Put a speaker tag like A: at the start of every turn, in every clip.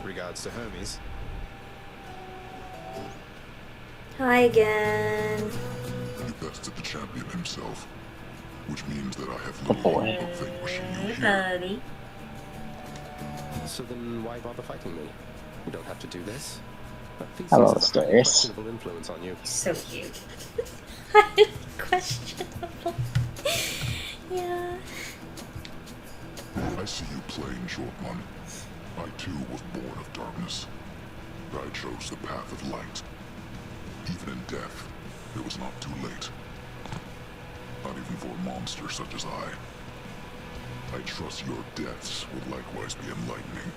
A: regards to Hermes.
B: Hi again.
C: You bested the champion himself, which means that I have
D: The
C: little
D: boy.
C: hope of vanquishing you
B: Hey,
C: here.
B: buddy.
A: So then why bother fighting me? You don't have to do this. But Theseus
D: Hello,
A: has a highly
D: Astarius.
A: questionable influence on you.
B: So cute. Questionable. Yeah.
C: I see you playing, Shortman. I too was born of darkness. I chose the path of light. Even in death, it was not too late. Not even for a monster such as I. I trust your deaths will likewise be enlightening.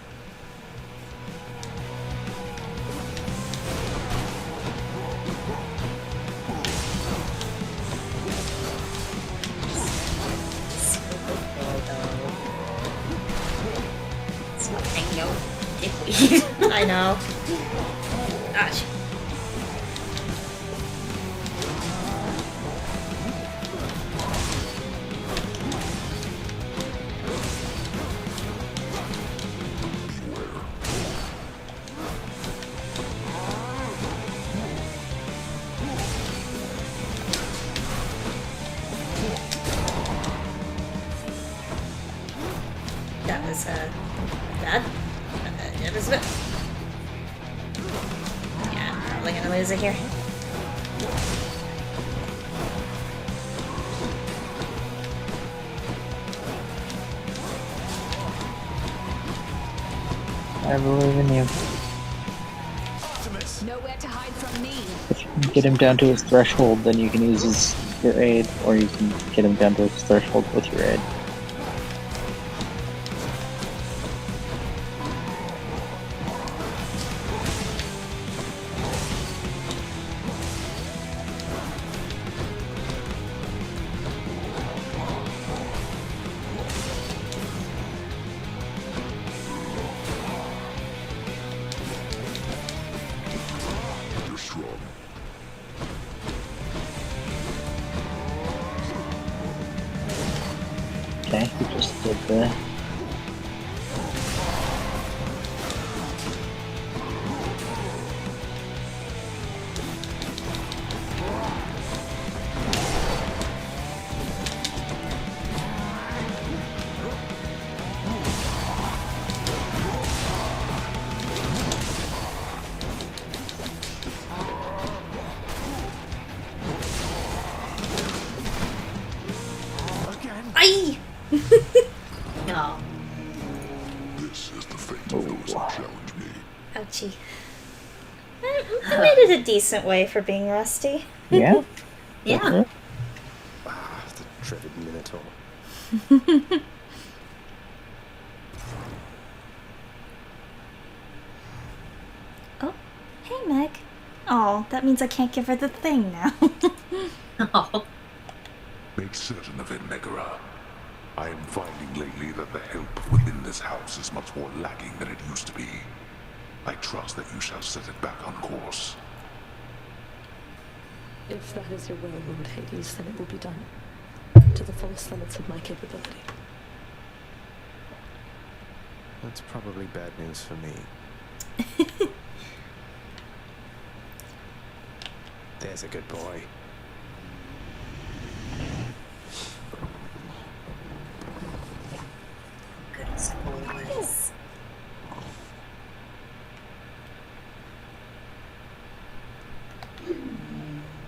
B: I know. Dickweed. I know. Gosh. That was, bad. It was a bit... Yeah, I'm probably gonna lose it here.
D: I believe in you.
E: Nowhere to hide from me.
D: If you can get him down to his threshold, then you can use your aid, or you can get him down to his threshold with your aid.
C: You're strong.
D: Okay, he just did the...
B: Aye! No.
C: This is the fate of those who challenge me.
B: Ouchie. I made it a decent way for being rusty.
D: Yeah?
B: Yeah.
A: Ah, the dreaded Minotaur.
B: Oh, hey Meg. Oh, that means I can't give her the thing now. Oh.
C: Make certain of it, Megara. I am finding lately that the help within this house is much more lacking than it used to be. I trust that you shall set it back on course.
F: If that is your will, Lord Hades, then it will be done. To the fullest limits of my capability.
A: That's probably bad news for me. There's a good boy.
B: Goodness boys.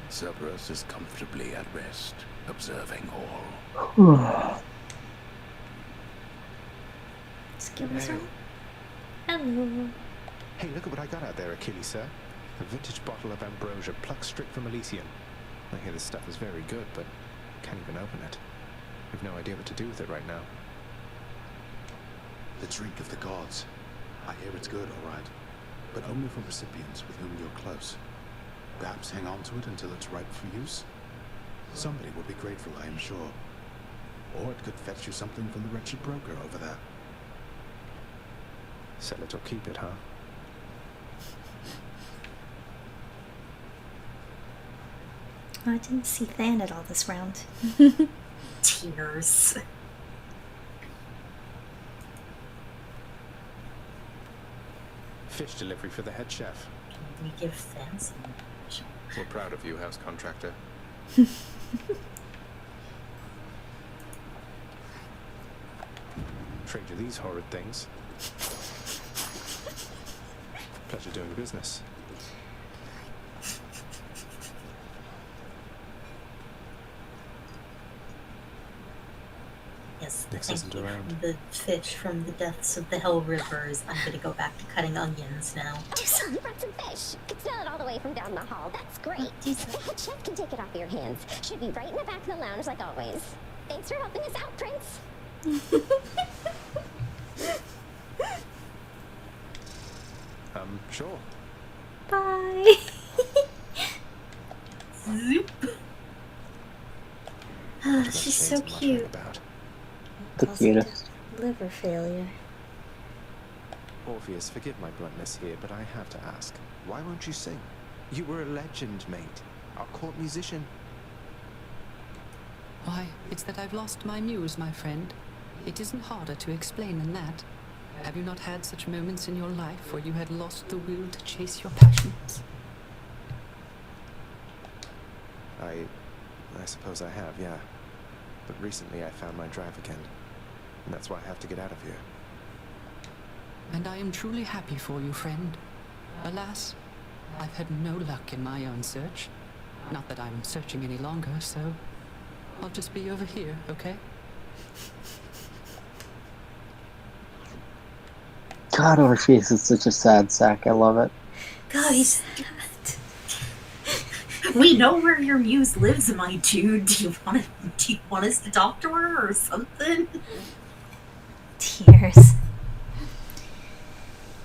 G: Cerberus is comfortably at rest, observing all.
B: Skills
A: Hey.
B: on. Hello.
A: Hey, look at what I got out there, Achilles, sir. A vintage bottle of ambrosia plucked straight from Elysium. I hear this stuff is very good, but can't even open it. I've no idea what to do with it right now.
H: The drink of the gods. I hear it's good, all right. But only for recipients with whom you're close. Perhaps hang on to it until it's ripe for use. Somebody will be grateful, I am sure. Or it could fetch you something from the wretched broker over there.
A: Sell it or keep it, huh?
B: I didn't see Than at all this round.
I: Tears.
A: Fish delivery for the head chef.
E: We give fancy.
A: We're proud of you, house contractor. Trade you these horrid things. Pleasure doing business.
E: Yes,
A: Nix
E: thank
A: isn't
E: you.
A: around.
E: The fish from the depths of the Hell Rivers. I'm gonna go back to cutting onions now.
I: You brought some fish. Could smell it all the way from down the hall. That's great. The head chef can take it off your hands. Should be right in the back of the lounge like always. Thanks for helping us out, Prince.
A: Sure.
B: Bye.
E: Zoop.
A: What are those
E: She's
A: shades
E: so
A: muttering
E: cute.
A: about?
D: The
B: Caused
D: cutest.
B: liver failure.
A: Orpheus, forgive my bluntness here, but I have to ask. Why won't you sing? You were a legend, mate. Our court musician.
J: Why, it's that I've lost my muse, my friend. It isn't harder to explain than that. Have you not had such moments in your life where you had lost the will to chase your passions?
A: I suppose I have, yeah. But recently I found my drive again. And that's why I have to get out of here.
J: And I am truly happy for you, friend. Alas, I've had no luck in my own search. Not that I'm searching any longer, so I'll just be over here, okay?
D: God, Orpheus is such a sad sack. I love it.
E: Guys, we know where your muse lives, my dude. Do you want us to talk to her or something?
B: Tears.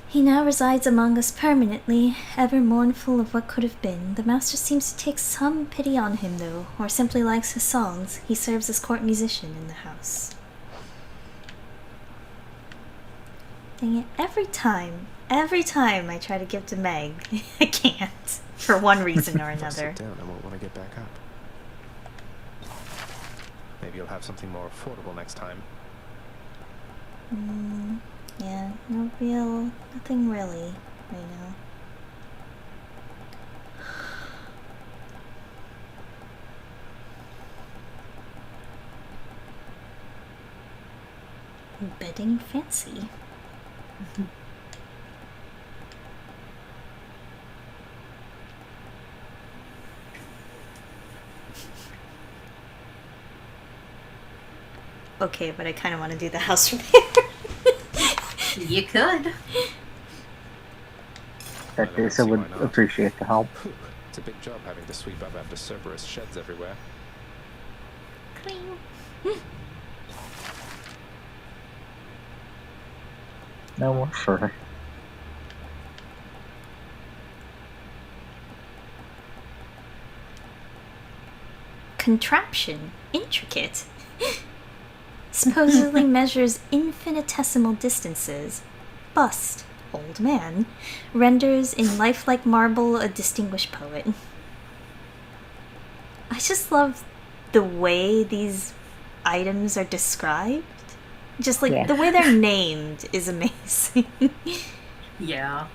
B: He now resides among us permanently, ever mournful of what could have been. The master seems to take some pity on him, though, or simply likes his songs. He serves as court musician in the house. Dang it, every time I try to give to Meg, I can't, for one reason or
A: If I
B: another.
A: sit down, I won't want to get back up. Maybe you'll have something more affordable next time.
B: Yeah, nothing really, right now. Bedding fancy. Okay, but I kind of want to do the house repair.
E: You could.
D: That case, I would appreciate the help.
A: Whew, it's a big job having to sweep up after Cerberus sheds everywhere.
D: No more fur.
B: Contraption. Intricate. Supposedly measures infinitesimal distances. Bust. Old man. Renders in lifelike marble a distinguished poet. I just love the way these items are described. Just like the way they're named is amazing.
E: Yeah.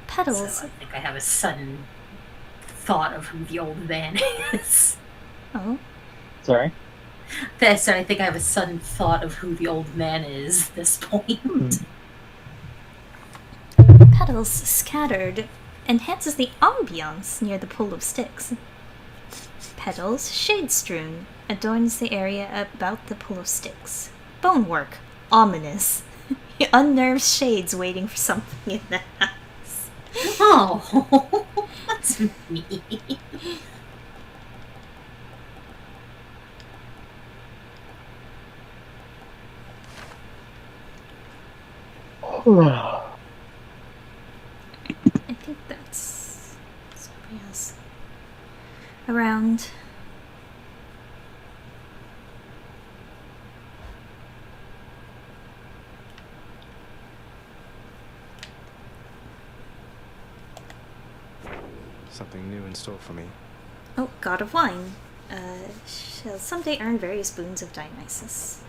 B: Petals.
E: So I think I have a sudden thought of who the old man is.
B: Oh.
D: Sorry?
E: So I think I have a sudden thought of who the old man is at this point.
B: Petals scattered enhances the ambiance near the pool of sticks. Petals, shade-strewn, adorns the area about the pool of sticks. Bonework, ominous. Unnerved shades waiting for something in the house.
E: Oh, that's me.
B: I think that's somebody else around.
A: Something new in store for me.
B: Oh, God of Wine. Shall someday earn various boons of Dionysus.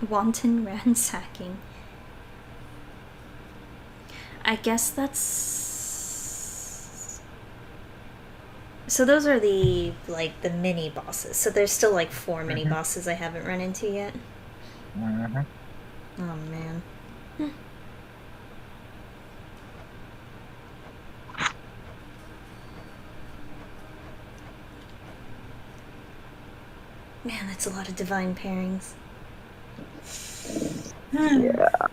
B: Wanton ransacking. I guess that's... So those are the, like, the mini bosses. So there's still, like, 4 mini bosses I haven't run into yet.
D: Mm-hmm.
B: Oh, man. Man, that's a lot of divine pairings.
D: Yeah.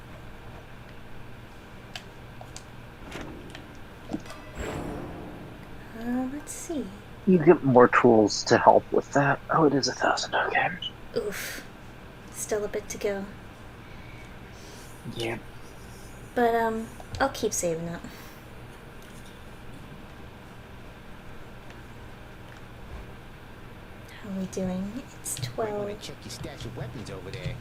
B: Let's see.
D: You get more tools to help with that. Oh, it is 1,000, okay.
B: Oof. Still a bit to go.
D: Yeah.
B: But, I'll keep saving up. How are we doing? It's 12.
K: Check your stash of weapons over there.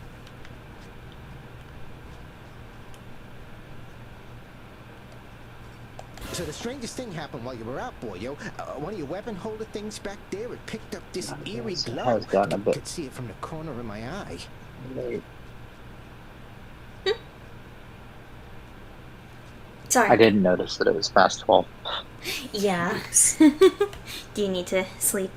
K: So the strangest thing happened while you were out, boy, yo. One of your weapon holder things back there, it picked up this eerie glow.
D: Has gotten a bit.
K: Could see it from the corner of my eye.
D: late.
B: Sorry.
D: I didn't notice that it was past 12.
B: Yeah. Do you need to sleep?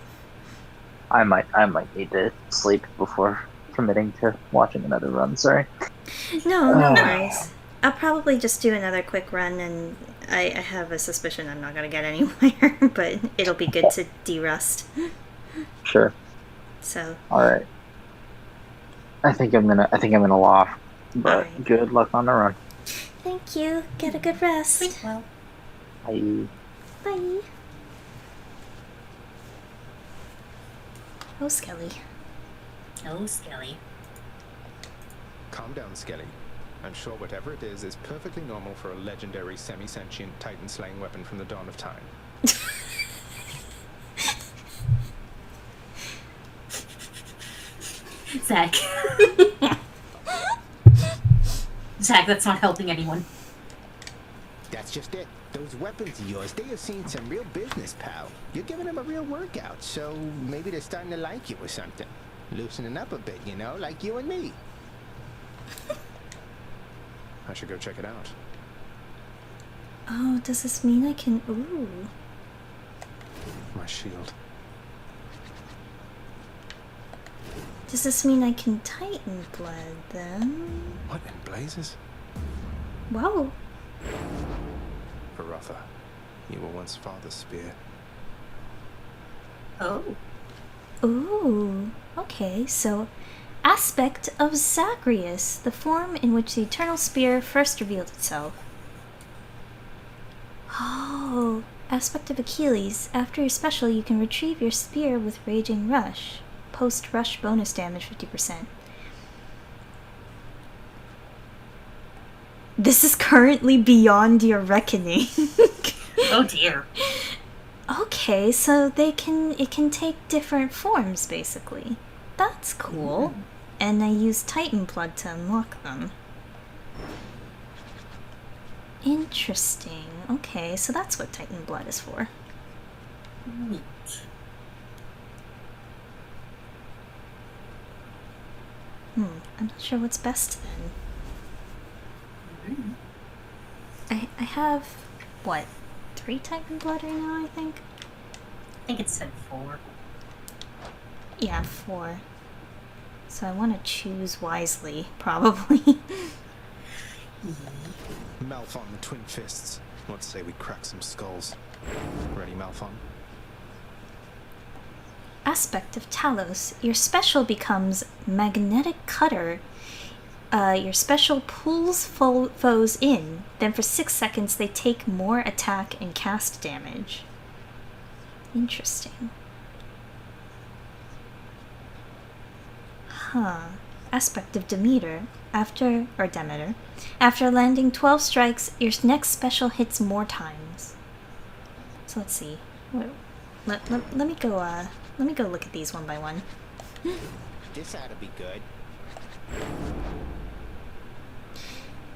D: I might need to sleep before committing to watching another run, sorry.
B: No worries. I'll probably just do another quick run, and I have a suspicion I'm not gonna get anywhere, but it'll be good to de-rust.
D: Sure.
B: So.
D: Alright. I think I'm gonna laugh, but
B: right.
D: Good luck on the run.
B: Thank you. Get a good rest.
E: Sleep well.
D: Bye.
B: Bye. Oh, Skelly.
E: Oh, Skelly.
A: Calm down, Skelly. I'm sure whatever it is perfectly normal for a legendary semi-sentient Titan-slaying weapon from the dawn of time.
E: Zach. Zach, that's not helping anyone.
K: That's just it. Those weapons of yours, they have seen some real business, pal. You're giving them a real workout, so maybe they're starting to like you or something. Loosening up a bit, you know, like you and me.
A: I should go check it out.
B: Oh, does this mean I can... Ooh.
A: My shield.
B: Does this mean I can Titan blood them?
A: What in blazes?
B: Whoa.
A: Varotha, you were once father's spear.
E: Oh.
B: Ooh. Okay, so... Aspect of Zagreus, the form in which the Eternal Spear first revealed itself. Oh, aspect of Achilles. After your special, you can retrieve your spear with Raging Rush. Post-rush bonus damage 50%. This is currently beyond your reckoning.
E: Oh dear.
B: Okay, so it can take different forms, basically. That's cool. And I use Titan blood to unlock them. Interesting. Okay, so that's what Titan blood is for.
E: Neat.
B: I'm not sure what's best then. I have, what, 3 Titan blood right now, I think?
E: I think it said 4.
B: Yeah, 4. So I want to choose wisely, probably.
A: Malphon, the Twin Fists. Let's say we crack some skulls. Ready, Malphon?
B: Aspect of Talos. Your special becomes Magnetic Cutter. Your special pulls foes in. Then for 6 seconds they take more attack and cast damage. Interesting. Huh. Aspect of Demeter. After landing 12 strikes, your next special hits more times. So let's see. Let me go look at these one by one.
K: This ought to be good.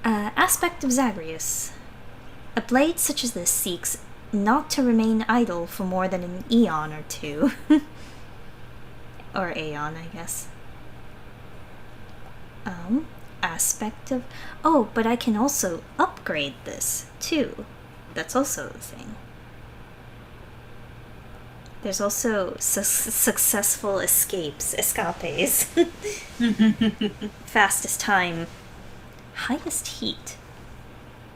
B: Aspect of Zagreus. A blade such as this seeks not to remain idle for more than an eon or two. Or aeon, I guess. Aspect of... Oh, but I can also upgrade this, too. That's also a thing. There's also successful escapes. Fastest time. Highest heat.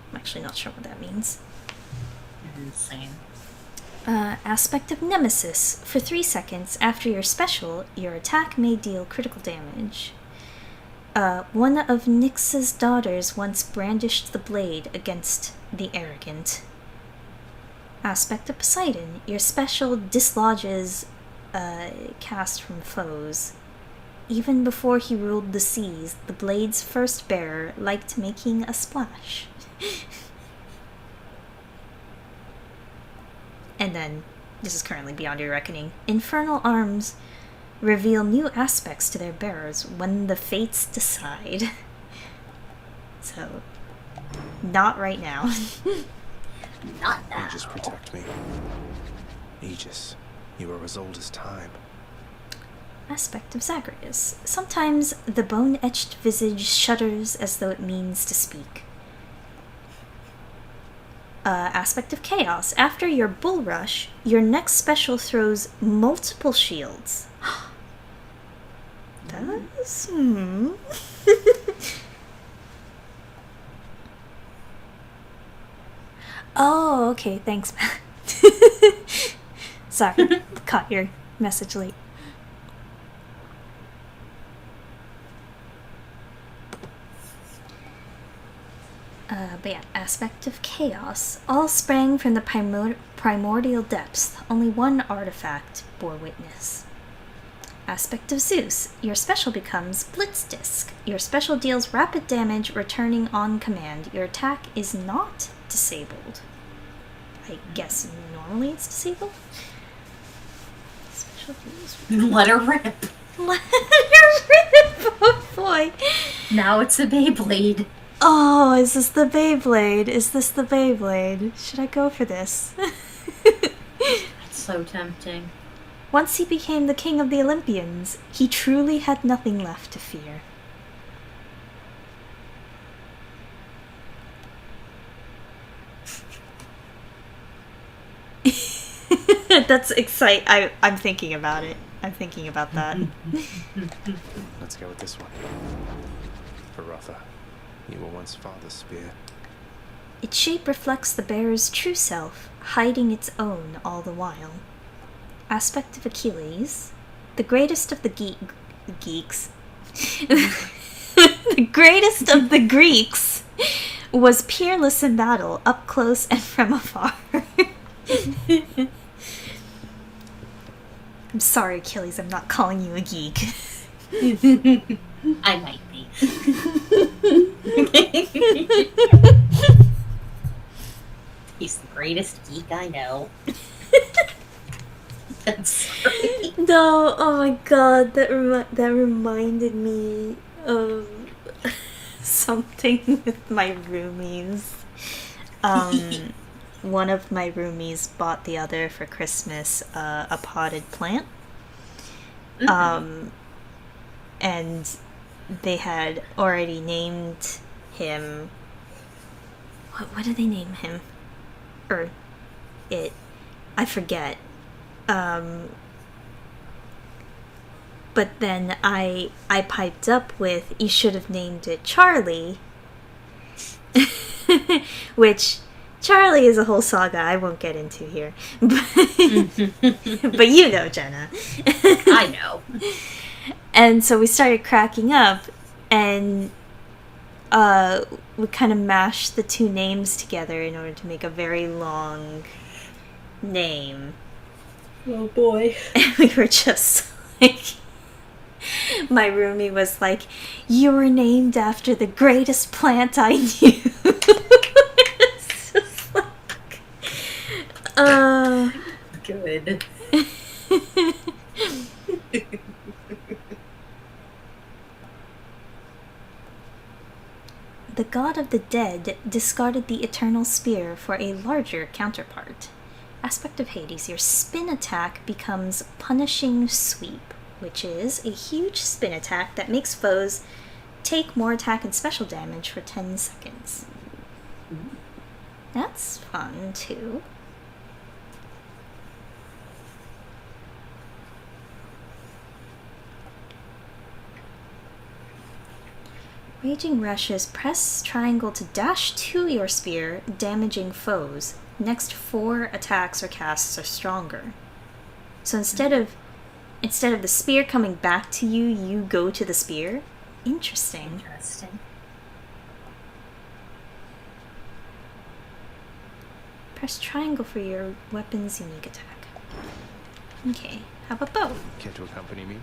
B: I'm actually not sure what that means.
E: Insane.
B: Aspect of Nemesis. For 3 seconds after your special, your attack may deal critical damage. One of Nyx's daughters once brandished the blade against the arrogant. Aspect of Poseidon. Your special dislodges cast from foes. Even before he ruled the seas, the blade's first bearer liked making a splash. And then, this is currently beyond your reckoning. Infernal arms reveal new aspects to their bearers when the fates decide. So, not right now.
E: Not now.
A: Aegis, protect me. Aegis, you are as old as time.
B: Aspect of Zagreus. Sometimes the bone-etched visage shudders as though it means to speak. Aspect of Chaos. After your bull rush, your next special throws multiple shields. Does? Oh, okay, thanks, Matt. Sorry, caught your message late. But yeah, Aspect of Chaos. All sprang from the primordial depths. Only one artifact bore witness. Aspect of Zeus. Your special becomes Blitz Disc. Your special deals rapid damage returning on command. Your attack is not disabled. I guess normally it's disabled? Special deals.
E: Let her rip.
B: Let her rip! Oh boy.
E: Now it's a Beyblade.
B: Oh, is this the Beyblade? Is this the Beyblade? Should I go for this?
E: It's so tempting.
B: Once he became the king of the Olympians, he truly had nothing left to fear. That's I'm thinking about it. I'm thinking about that.
A: Let's go with this one. For Rotha. You were once father's spear.
B: Its shape reflects the bearer's true self, hiding its own all the while. Aspect of Achilles. The greatest of the geeks. The greatest of the Greeks was peerless in battle, up close and from afar. I'm sorry, Achilles, I'm not calling you a geek.
E: I might be. He's the greatest geek I know. I'm sorry.
B: No, oh my god, that reminded me of something with my roomies. One of my roomies bought the other for Christmas a potted plant. And they had already named him... What did they name him? Or it. I forget. But then I piped up with, you should have named it Charlie. Which, Charlie is a whole saga I won't get into here. But you know, Jenna.
E: I know.
B: And so we started cracking up, and we kind of mashed the two names together in order to make a very long name.
E: Oh boy.
B: And we were just like... My roomie was like, you were named after the greatest plant I knew. It's just like...
E: Good.
B: The god of the dead discarded the eternal spear for a larger counterpart. Aspect of Hades, your spin attack becomes Punishing Sweep, which is a huge spin attack that makes foes take more attack and special damage for 10 seconds. That's fun, too. Raging Rushes, press triangle to dash to your spear, damaging foes. Next 4 attacks or casts are stronger. So instead of the spear coming back to you, you go to the spear? Interesting.
E: Interesting.
B: Press triangle for your weapon's unique attack. Okay, how about bow?
A: Care to accompany me?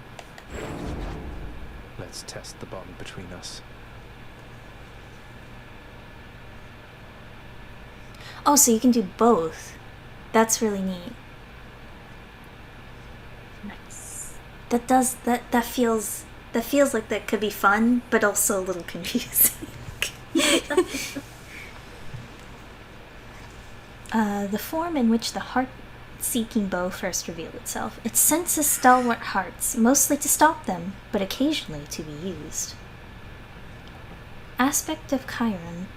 A: Let's test the bond between us.
B: Oh, so you can do both. That's really neat.
E: Nice.
B: That feels like that could be fun, but also a little confusing. The form in which the heart-seeking bow first revealed itself. It senses stalwart hearts, mostly to stop them, but occasionally to be used. Aspect of Chiron.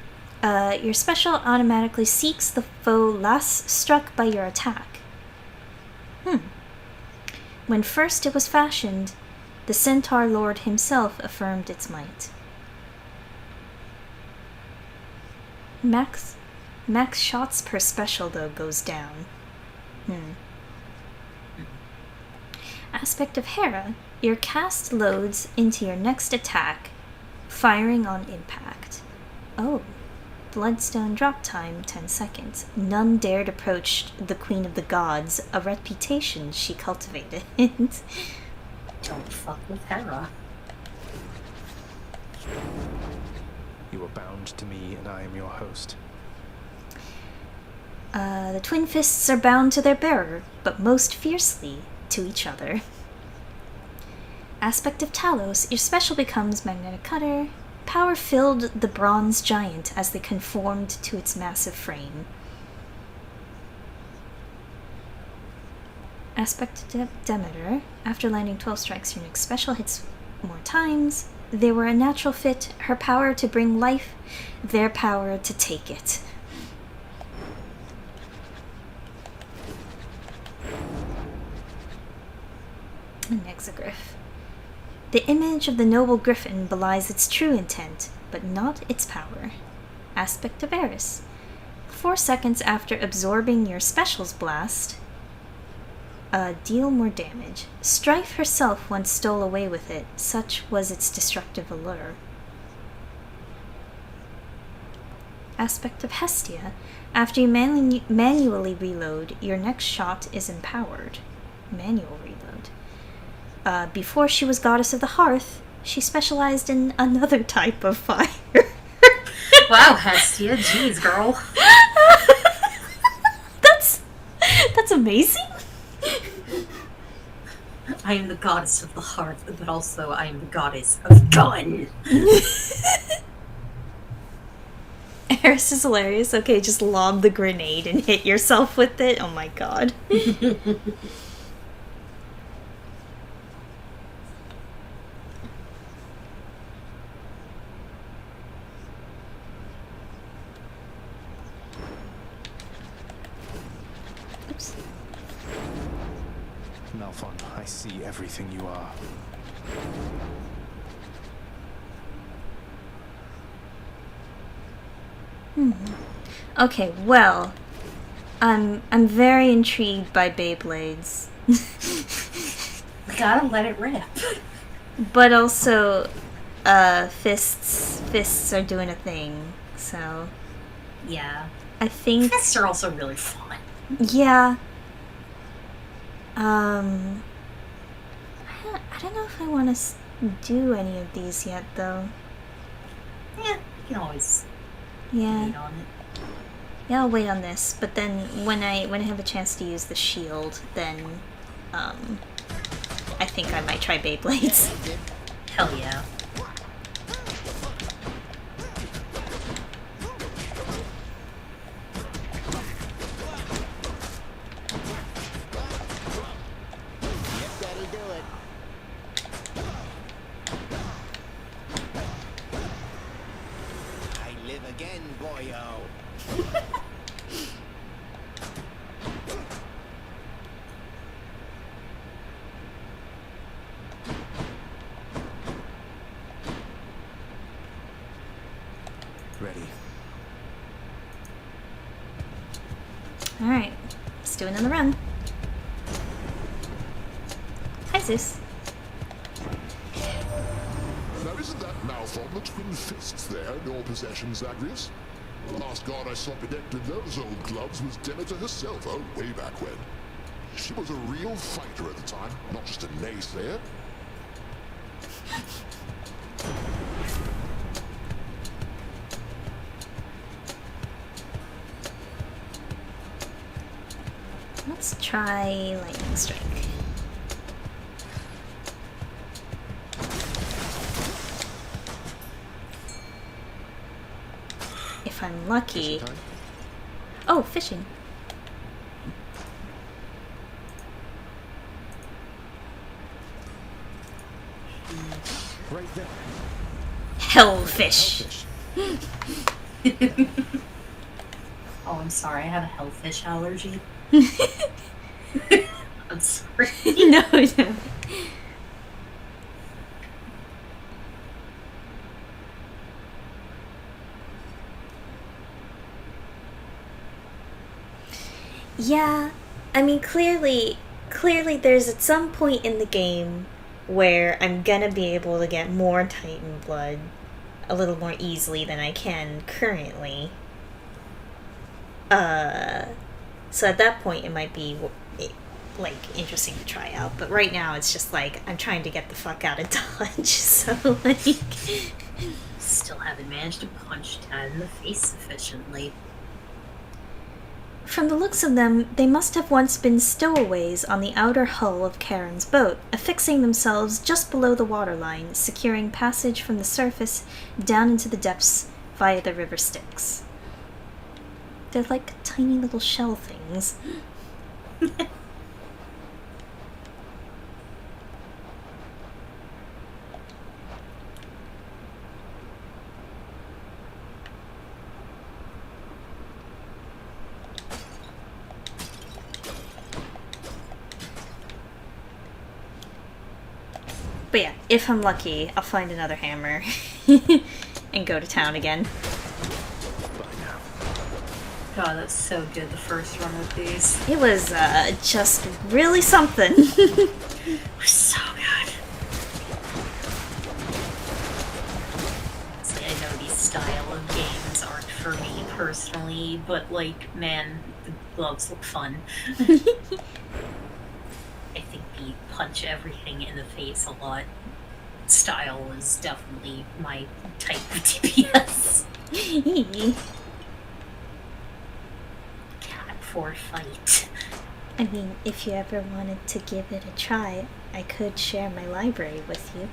B: Your special automatically seeks the foe last struck by your attack. When first it was fashioned, the Centaur Lord himself affirmed its might. Max shots per special, though, goes down. Aspect of Hera. Your cast loads into your next attack, firing on impact. Oh. Bloodstone drop time, 10 seconds. None dared approach the Queen of the Gods, a reputation she cultivated.
E: Don't fuck with Hera.
A: You are bound to me, and I am your host.
B: The twin fists are bound to their bearer, but most fiercely to each other. Aspect of Talos. Your special becomes Magnetic Cutter. Power filled the bronze giant as they conformed to its massive frame. Aspect of Demeter. After landing 12 strikes, your next special hits more times. They were a natural fit, her power to bring life, their power to take it. An exogryph. The image of the noble griffin belies its true intent, but not its power. Aspect of Eris. 4 seconds after absorbing your special's blast, deal more damage. Strife herself once stole away with it, such was its destructive allure. Aspect of Hestia. After you manually reload, your next shot is empowered. Manual reload. Before she was Goddess of the Hearth, she specialized in another type of fire.
E: Wow, Hestia, jeez, girl.
B: That's amazing.
E: I am the Goddess of the Hearth, but also I am the Goddess of Gun.
B: Eris is hilarious. Okay, just lob the grenade and hit yourself with it. Oh my god.
A: Malphon, I see everything you are.
B: Okay, well, I'm very intrigued by Beyblades.
E: Gotta let it rip.
B: But also, fists are doing a thing, so...
E: Yeah.
B: I think...
E: Fists are also really fun.
B: Yeah. I don't know if I want to do any of these yet, though.
E: Yeah, you can always
B: wait
E: on it.
B: Yeah, I'll wait on this, but then when I have a chance to use the shield, then I think I might try Beyblades.
E: Hell yeah.
B: Alright, let's do another run. Hi, Zeus.
C: Now, isn't that Malphon the twin fists there in your possession, Zagreus? The last god I saw bedecked in those old gloves was Demeter herself, oh, way back when. She was a real fighter at the time, not just a naysayer.
B: Let's try Lightning Strike. If I'm lucky. Oh, fishing.
A: Right there.
B: Hellfish.
E: Oh, I'm sorry. I have a hellfish allergy. I'm sorry.
B: No, no. Yeah, I mean, clearly there's at some point in the game where I'm gonna be able to get more Titan blood a little more easily than I can currently. So at that point it might be, like, interesting to try out, but right now it's just like, I'm trying to get the fuck out of Dodge, so, like...
E: Still haven't managed to punch Tad in the face efficiently.
B: From the looks of them, they must have once been stowaways on the outer hull of Charon's boat, affixing themselves just below the waterline, securing passage from the surface down into the depths via the river Styx. They're like tiny little shell things. But yeah, if I'm lucky, I'll find another hammer and go to town again.
E: God, that's so good, the first run with these.
B: It was just really something.
E: It was so good. See, I know these style of games aren't for me personally, but like, man, the gloves look fun. I think the punch everything in the face a lot style is definitely my type of DPS. Cat for fight.
B: I mean, if you ever wanted to give it a try, I could share my library with you.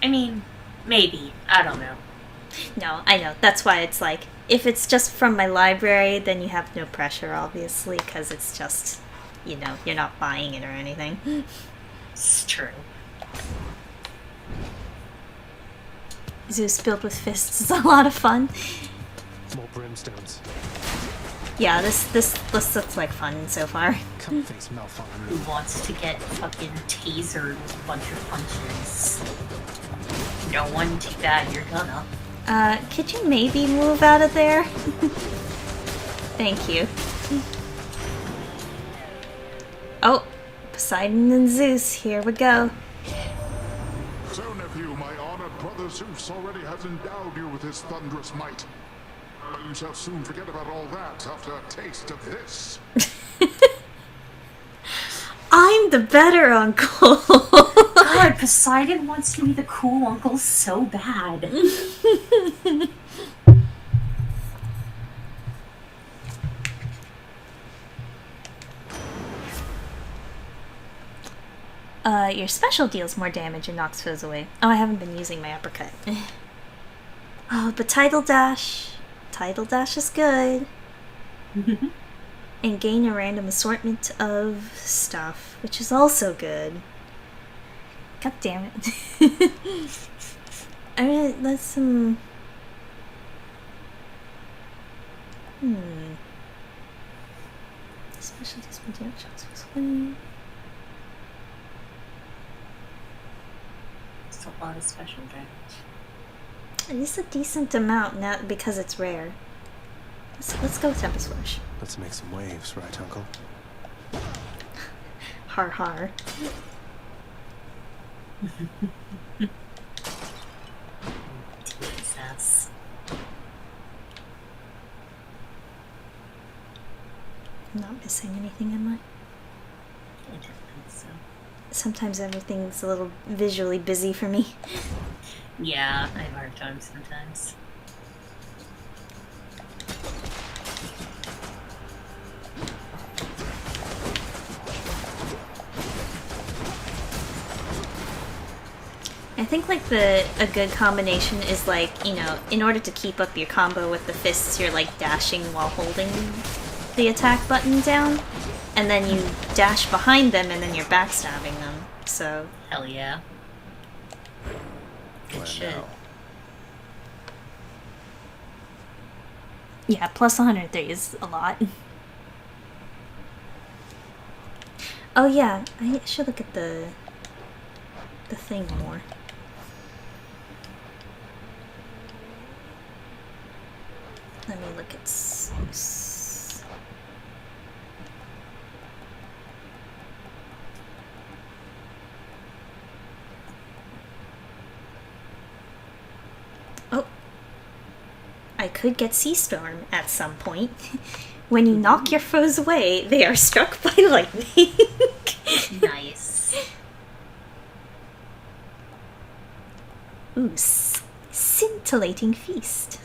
E: I mean, maybe. I don't know.
B: No, I know. That's why it's like, if it's just from my library, then you have no pressure, obviously, because it's just, you know, you're not buying it or anything.
E: It's true.
B: Zeus built with fists is a lot of fun.
A: More brimstones.
B: Yeah, this looks like fun so far.
A: Come face Malphon.
E: Who wants to get fucking tasered with a bunch of punches? No one, too bad, you're gonna.
B: Could you maybe move out of there? Thank you. Oh, Poseidon and Zeus, here we go.
C: So, nephew, my honored brother Zeus already has endowed you with his thunderous might. But you shall soon forget about all that after a taste of this.
B: I'm the better uncle.
E: God, Poseidon wants to be the cool uncle so bad.
B: Your special deals more damage and knocks foes away. Oh, I haven't been using my uppercut. Oh, but Tidal Dash is good. And gain a random assortment of stuff, which is also good. God damn it. I mean, that's some... Special deals more damage shots was funny.
E: A lot of special damage.
B: It is a decent amount now because it's rare. Let's go with Tempest Flash.
A: Let's make some waves, right, Uncle?
B: Har har.
E: Jesus.
B: I'm not missing anything, am I?
E: I don't think so.
B: Sometimes everything's a little visually busy for me.
E: Yeah, I have a hard time sometimes.
B: I think like a good combination is like, you know, in order to keep up your combo with the fists, you're like dashing while holding the attack button down, and then you dash behind them and then you're backstabbing them. So
E: Hell yeah. Good
A: Where
E: shit.
A: now?
B: yeah, plus 103 is a lot. Oh yeah, I should look at the thing more. Let me look at Zeus. Oh, I could get Sea Storm at some point. When you knock your foes away, they are struck by lightning.
E: Nice.
B: Ooh, scintillating feast.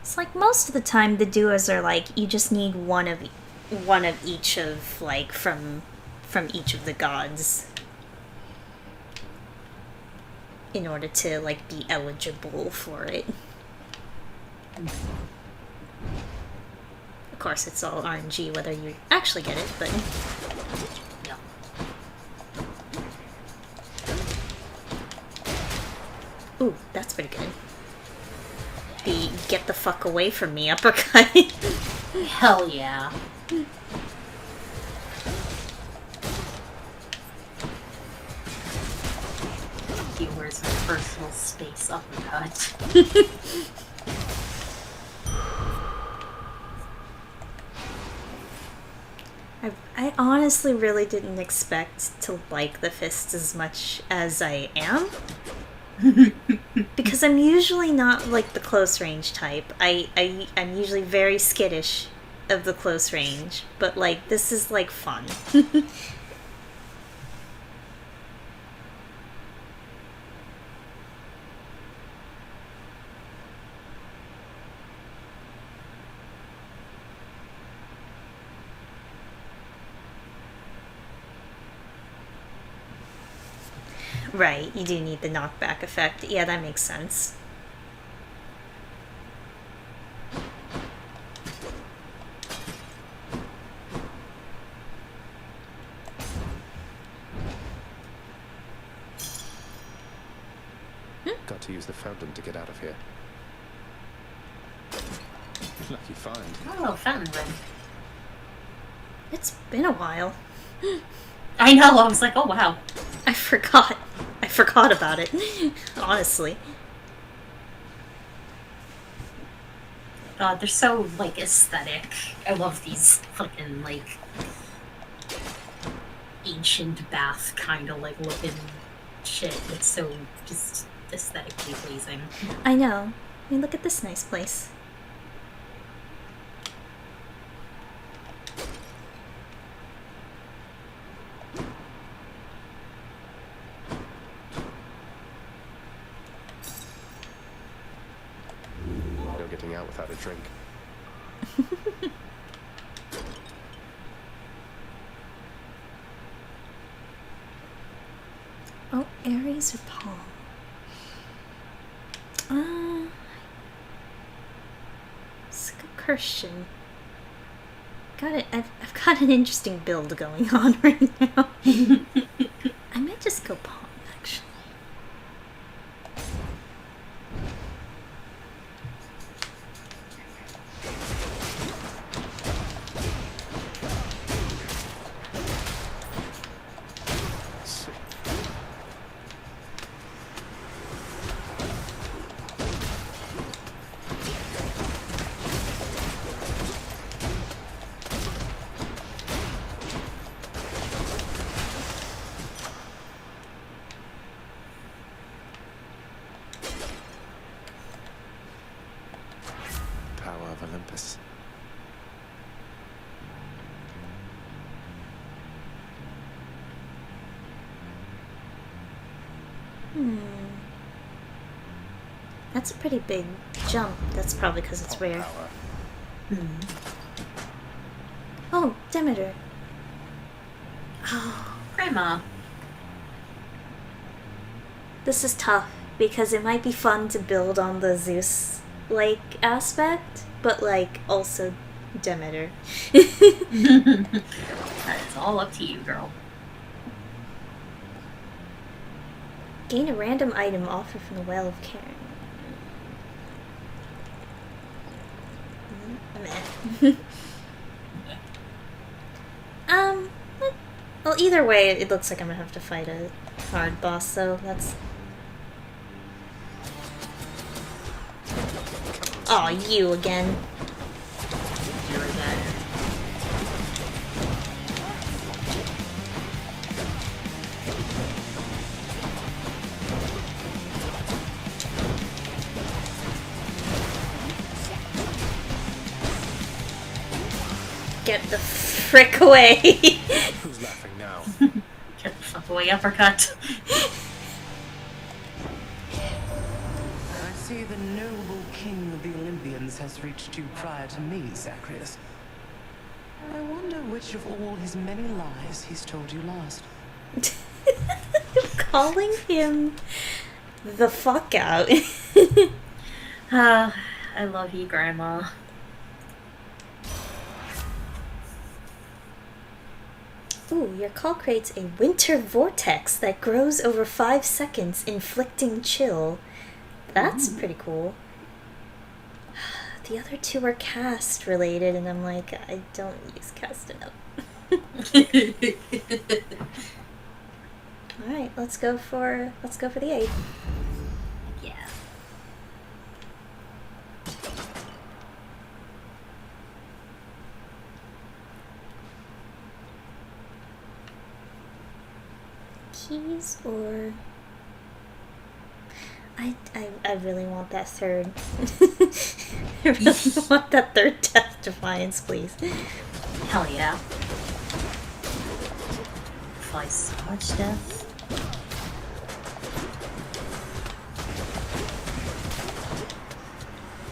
B: It's like most of the time the duos are like you just need one of each of like from each of the gods in order to like be eligible for it. Of course, it's all RNG whether you actually get it, but
E: Yeah.
B: ooh, that's pretty good. The get the fuck away from me uppercut.
E: Hell yeah. Viewers with personal space uppercut.
B: I honestly really didn't expect to like the fists as much as I am. Because I'm usually not like the close range type. I'm usually very skittish of the close range, but like this is like fun. Right, you do need the knockback effect. Yeah, that makes sense.
A: Got to use the fountain to get out of here. Lucky find.
E: Oh, fountain room.
B: It's been a while.
E: I know, I was like, oh wow.
B: I forgot about it. Honestly.
E: God, they're so, like, aesthetic. I love these fucking, like, ancient bath kind of, like, looking shit. It's so just aesthetically pleasing.
B: I know. I mean, look at this nice place.
A: No getting out without a drink.
B: Oh, Aries or Paul? Let's go Christian. I've got an interesting build going on right now. I might just go pawn, actually.
A: Power of Olympus.
B: That's a pretty big jump. That's probably because it's rare. Oh, Demeter. Oh,
E: Grandma.
B: this is tough because it might be fun to build on the Zeus-like aspect, but like also Demeter.
E: It's all up to you, girl.
B: Gain a random item offered from the Well of Karen. Meh. Well, either way, it looks like I'm gonna have to fight a hard boss, so that's... Aw, you again.
E: You're again.
B: Get the frick away!
A: Who's laughing now?
E: Get the fuck away, uppercut.
L: I see the noble king of the Olympians has reached you prior to me, Zacharias. I wonder which of all his many lies he's told you last.
B: Calling him the fuck out.
E: I love you, Grandma.
B: Ooh, your call creates a winter vortex that grows over 5 seconds, inflicting chill. That's pretty cool. The other two are cast related, and I'm like, I don't use cast enough. Alright, let's go for the aid.
E: Yeah.
B: Keys or... I really want that third. I really want that third Death Defiance, please.
E: Hell yeah. Fly so much death.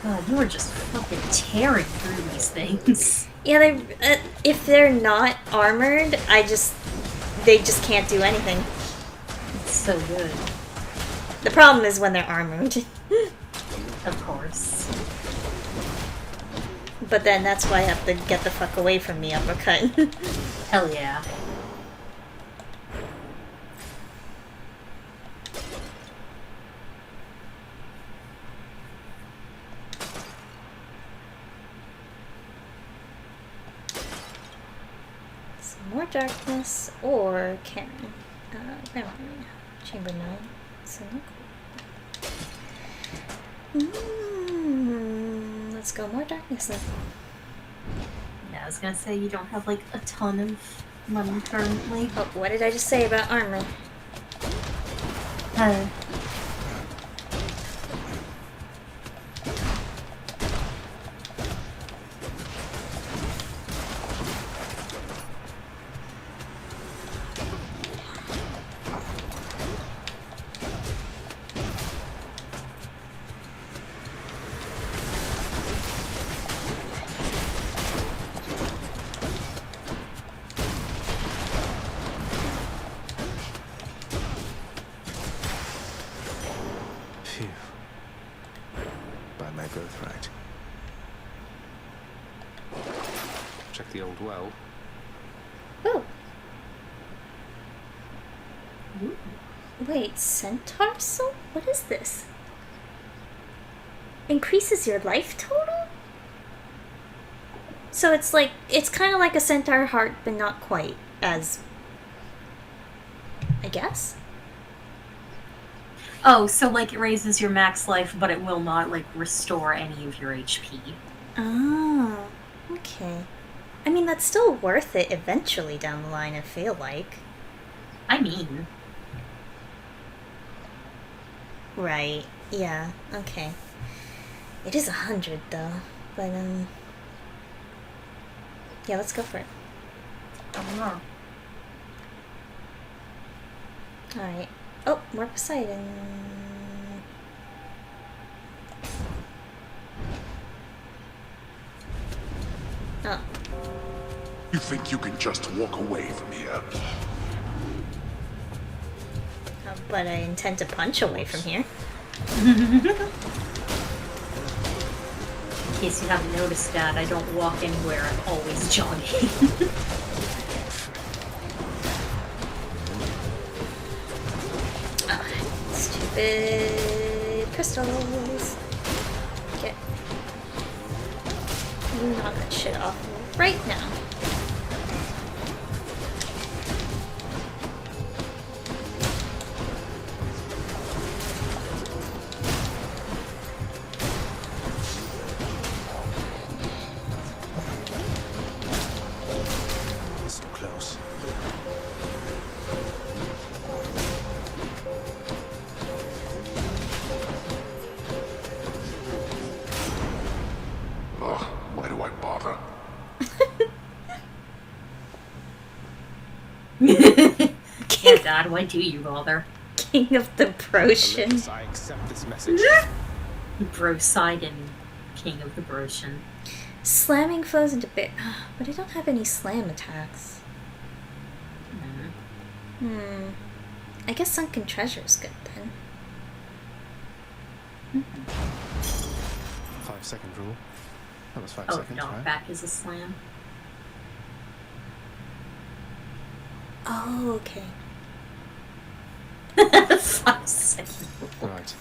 E: God, you are just fucking tearing through these things.
B: Yeah, they if they're not armored, they just can't do anything.
E: It's so good.
B: The problem is when they're armored.
E: Of course.
B: But then that's why I have to get the fuck away from me, uppercut.
E: Hell yeah.
B: Some more darkness or Karen. Chamber 9. So let's go more darkness then.
E: Yeah, I was gonna say you don't have like a ton of money currently.
B: Oh, what did I just say about armor?
A: Phew. By my birthright. Check the old well.
B: Ooh.
E: Ooh.
B: Wait, centaur soul? What is this? Increases your life total? So it's like, it's kind of like a centaur heart, but not quite as, I guess?
E: Oh, so like it raises your max life, but it will not like restore any of your HP.
B: Oh, okay. I mean, that's still worth it eventually down the line, I feel like.
E: I mean...
B: Right, yeah, okay. It is 100 though, but yeah, let's go for it. Alright. Oh, more Poseidon. Oh.
C: You think you can just walk away from here?
B: But I intend to punch away from here.
E: In case you haven't noticed that, I don't walk anywhere, I'm always jogging.
B: Stupid crystals. Get knock that shit off right now.
A: So close.
C: Ugh, why do I bother?
E: Yeah, God, why do you bother?
B: King of the Broshan.
A: Olympus, I accept this message.
E: Brosidon, King of the Broshan.
B: Slamming foes into bit. But I don't have any slam attacks. I guess Sunken Treasure's good then.
A: 5-second rule. That was 5
E: Oh,
A: seconds, right?
E: knockback is a slam.
B: Oh, okay.
E: 5 seconds.
A: Right.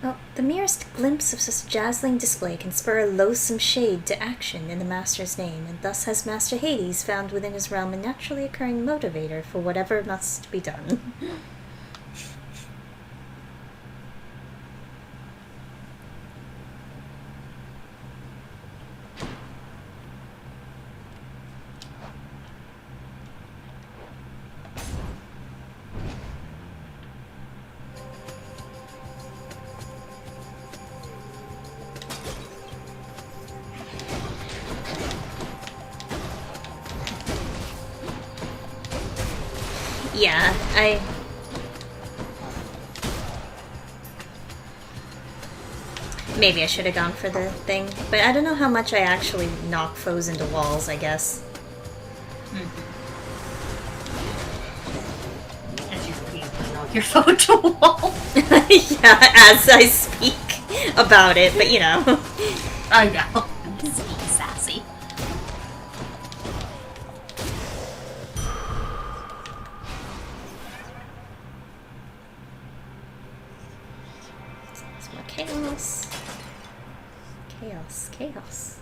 B: Well, the merest glimpse of such dazzling display can spur a loathsome shade to action in the Master's name, and thus has Master Hades found within his realm a naturally occurring motivator for whatever must be done. Yeah, maybe I should have gone for the thing, but I don't know how much I actually knock foes into walls, I guess.
E: As you repeatedly knock your foe to a wall.
B: Yeah, as I speak about it, but you know.
E: I know. I'm just being sassy.
B: It's more chaos. Chaos, chaos.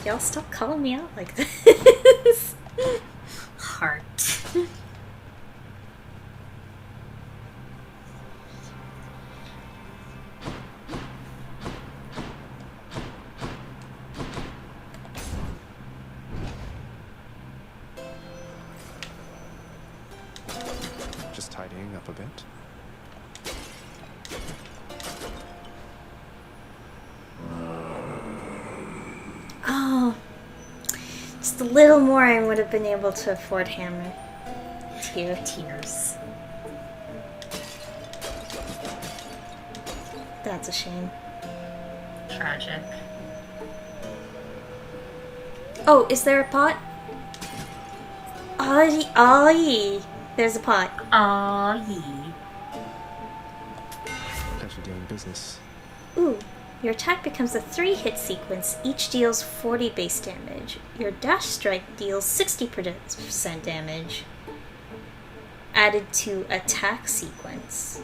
B: Y'all stop calling me out like this.
E: Heart.
A: Just tidying up a bit.
B: Oh, just a little more I would have been able to afford hammer.
E: Tears.
B: That's a shame.
E: Tragic.
B: Oh, is there a pot? Aye. There's a pot.
E: Aye.
A: Pleasure doing business.
B: Ooh, Your attack becomes a 3-hit sequence, each deals 40 base damage. Your dash strike deals 60% damage, added to attack sequence.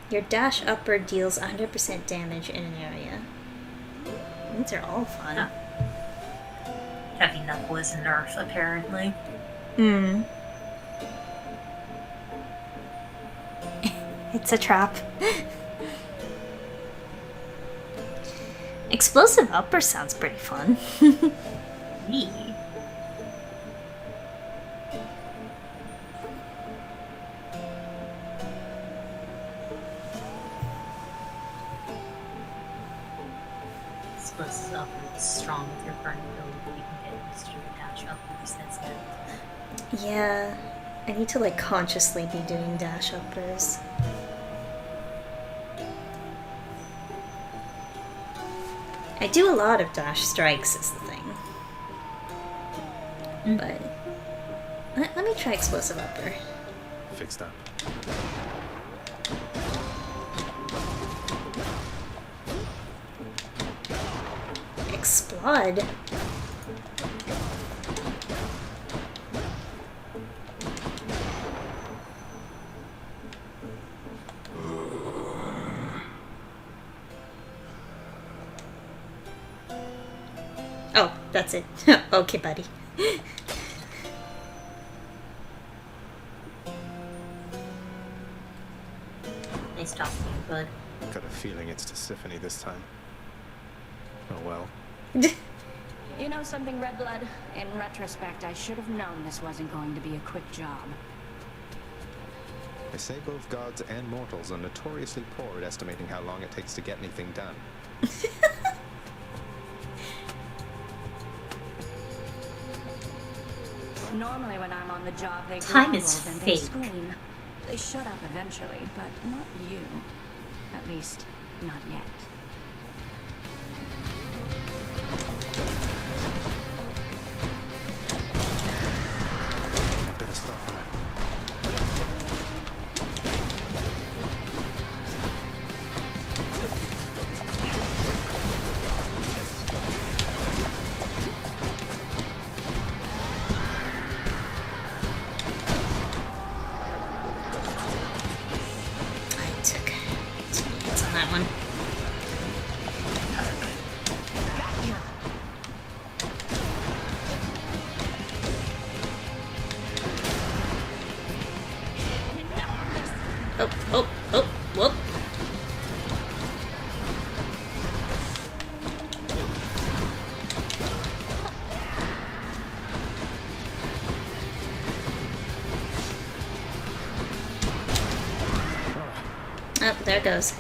B: Your dash upper deals 100% damage in an area. These are all fun.
E: Huh. Heavy Knuckle is a nerf, apparently.
B: It's a trap. Explosive upper sounds pretty fun.
E: Me. Explosive upper is strong with your current ability. You can get used to your dash uppers. That's good.
B: Yeah, I need to like consciously be doing dash uppers. I do a lot of dash strikes is the thing. But let me try explosive upper.
A: Fixed up.
B: Explode. Oh, that's it. Okay, buddy.
E: Nice talking to you, bud.
A: Got a feeling it's Tisiphone this time. Oh well.
M: You know something, Redblood? In retrospect, I should have known this wasn't going to be a quick job.
A: They say both gods and mortals are notoriously poor at estimating how long it takes to get anything done.
M: Normally when I'm on the job, they
E: Time
M: grovel
E: is
M: and they
E: fake.
M: scream. They shut up eventually, but not you. At least, not yet.
A: Better stop her.
B: I took 2 minutes on that one. Oh, whoop. Oh, there it goes.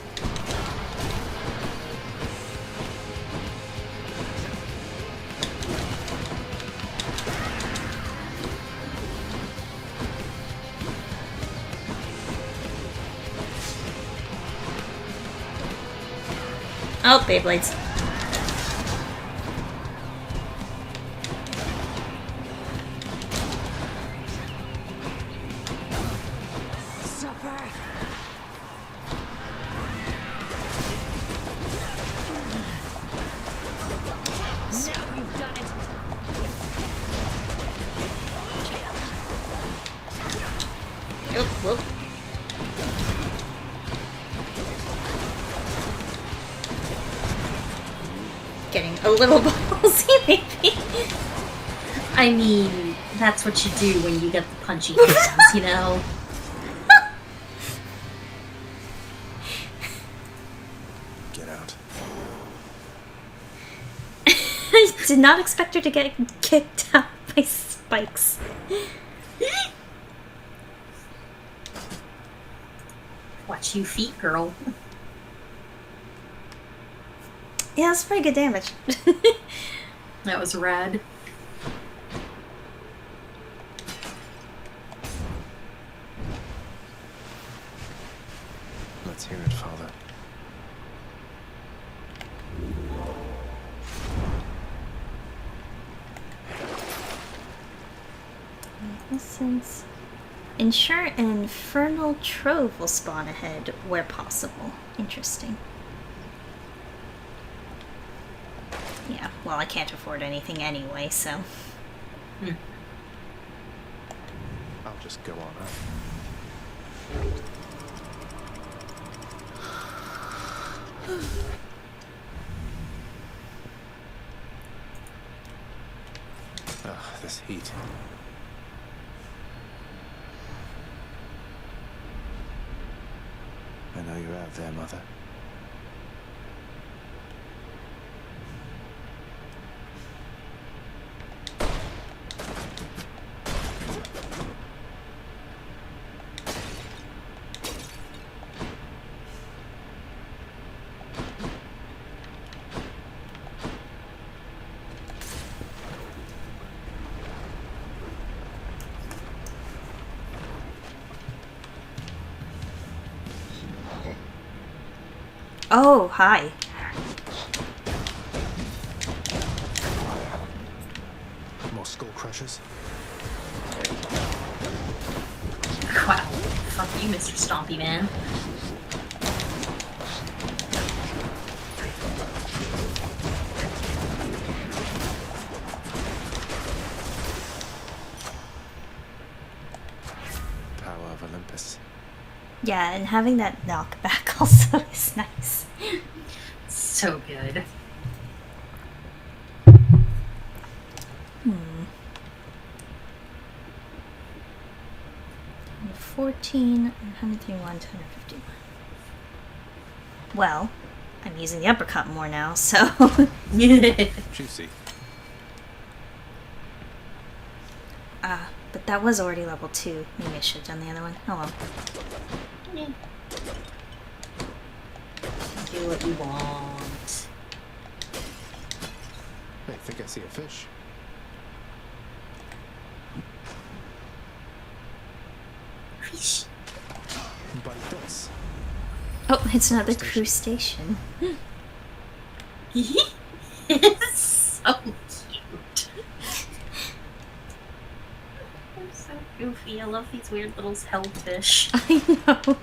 B: Oh, Beyblades.
M: Supper! Now you've done it!
B: Oh, whoop. Getting a little ballsy, maybe.
E: I mean, that's what you do when you get the punchy hands, you know?
A: Get out.
B: I did not expect her to get kicked out by spikes.
E: Watch you feet, girl.
B: Yeah, that's pretty good damage.
E: That was rad.
A: Let's hear it, Father.
B: Since ensure an infernal trove will spawn ahead where possible. Interesting. Yeah, well, I can't afford anything anyway, so...
A: I'll just go on up. Ugh, this heat. I know you're out there, Mother.
B: Oh, hi.
A: More skull crushers.
E: Wow. Fuck you, Mr. Stompy Man.
A: Power of Olympus.
B: Yeah, and having that knockback also is nice.
E: So good.
B: 14, 131, 251. Well, I'm using the uppercut more now, so...
A: Juicy.
B: But that was already level 2. Maybe I should have done the other one. Oh well.
E: Yeah. Do what you want.
A: I think I see a fish.
E: Fish.
A: Bite this.
B: Oh, it's another crustacean.
E: It's so cute. They're so goofy. I love these weird little hellfish.
B: I know.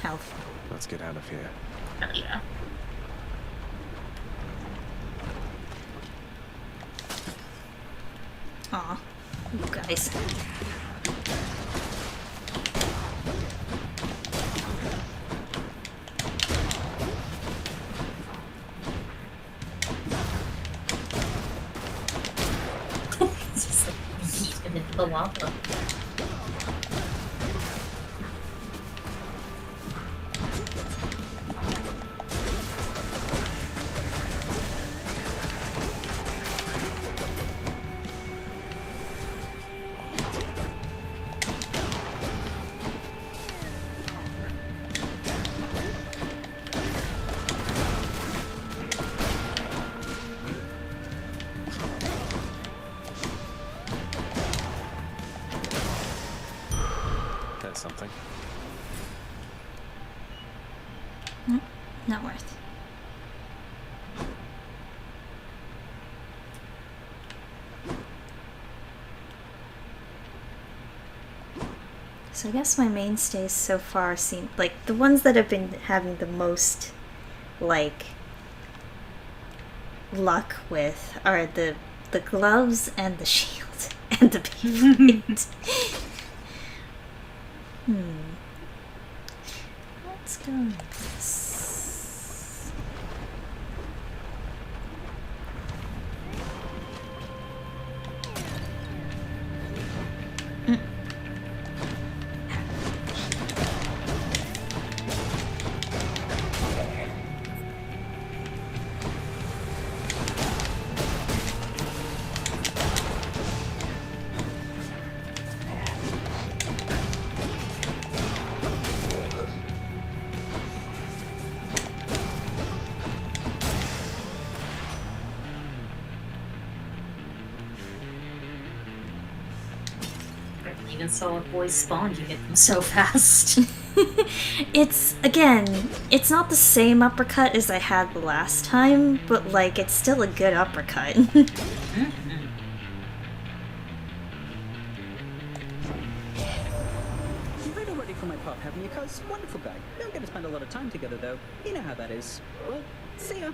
B: Health.
A: Let's get out of here.
E: Hell yeah.
B: Aw, you guys.
E: It's just like yeet him into the lava.
A: That's something.
B: Not worth. So I guess my mainstays so far seem like the ones that have been having the most like luck with are the gloves and the shield and the pavement. Let's go with this.
E: Even so, if boys spawned, you hit them so fast.
B: It's, again, it's not the same uppercut as I had the last time, but, like, it's still a good uppercut.
N: for my pup having you, cuz. Wonderful guy. Don't get to spend a lot of time together, though. You know how that is. Well, see ya.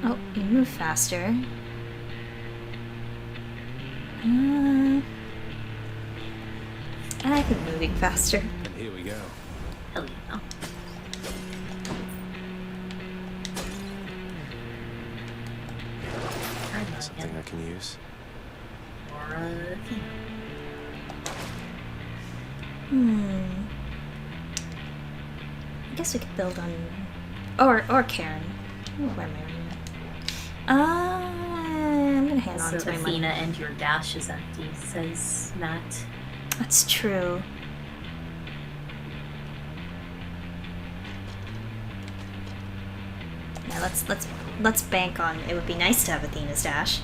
B: Oh, you move faster. I think moving faster.
A: And here we go.
E: Hell yeah.
A: Something I can use.
B: I guess we could build on... Or Karen. Ooh, where am I? I'm gonna hang on
E: Also,
B: to my
E: Athena
B: money.
E: and your dash is empty, says Matt.
B: That's true. Yeah, let's bank on. It would be nice to have Athena's dash.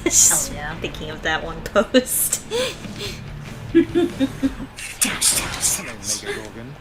B: Just
E: Hell yeah.
B: thinking of that one post. Dash, dash,
A: Hello, Mega Gorgon.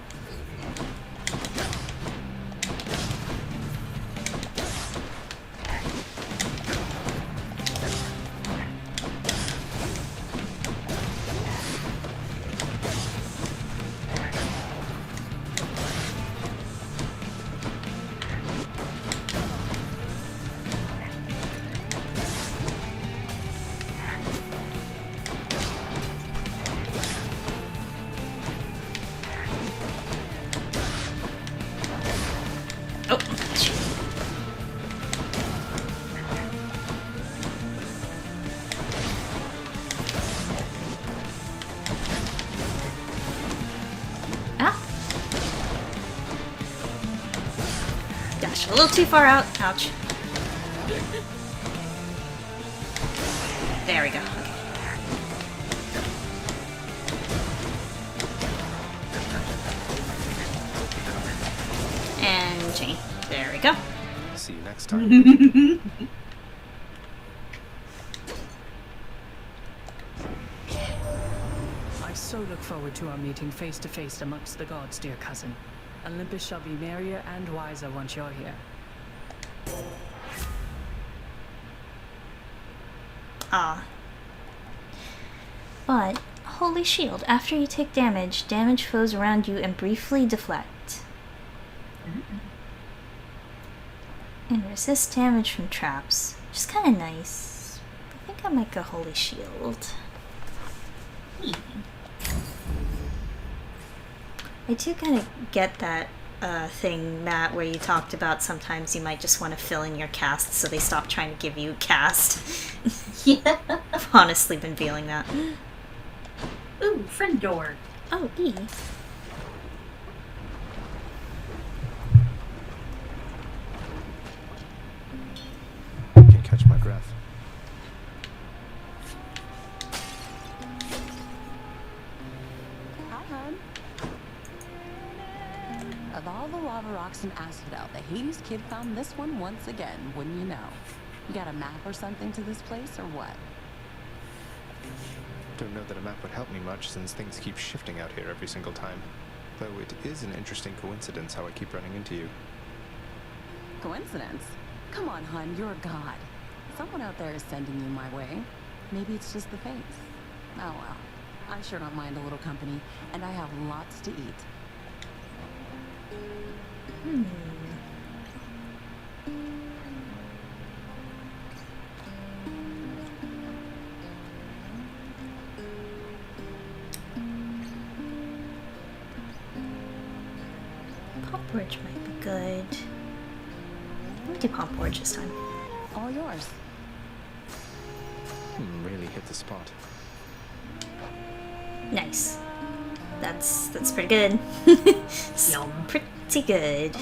B: Dash a little too far out. Ouch. There we go. Okay. And chain. There we go.
A: See you next time.
O: I so look forward to our meeting face to face amongst the gods, dear cousin. Olympus shall be merrier and wiser once you're here.
B: Ah. But, Holy Shield. After you take damage, damage foes around you and briefly deflect. And resist damage from traps. Which is kind of nice. I think I might go Holy Shield. I do kind of get that thing, Matt, where you talked about sometimes you might just want to fill in your cast so they stop trying to give you cast.
E: Yeah.
B: I've honestly been feeling that.
E: Ooh, friend door.
B: Oh, E.
A: Can't catch my breath.
P: Hi, hon. Of all the lava rocks in Asphodel, the Hades kid found this one once again, wouldn't you know? You got a map or something to this place, or what?
A: Don't know that a map would help me much since things keep shifting out here every single time. Though it is an interesting coincidence how I keep running into you.
P: Coincidence? Come on, hon, you're a god. Someone out there is sending you my way. Maybe it's just the face. Oh well. I sure don't mind a little company, and I have lots to eat.
B: Porridge might be good. We'll do palm porridge this time.
P: All yours.
A: Really hit the spot.
B: Nice. That's pretty good. It's
E: Yum.
B: pretty good.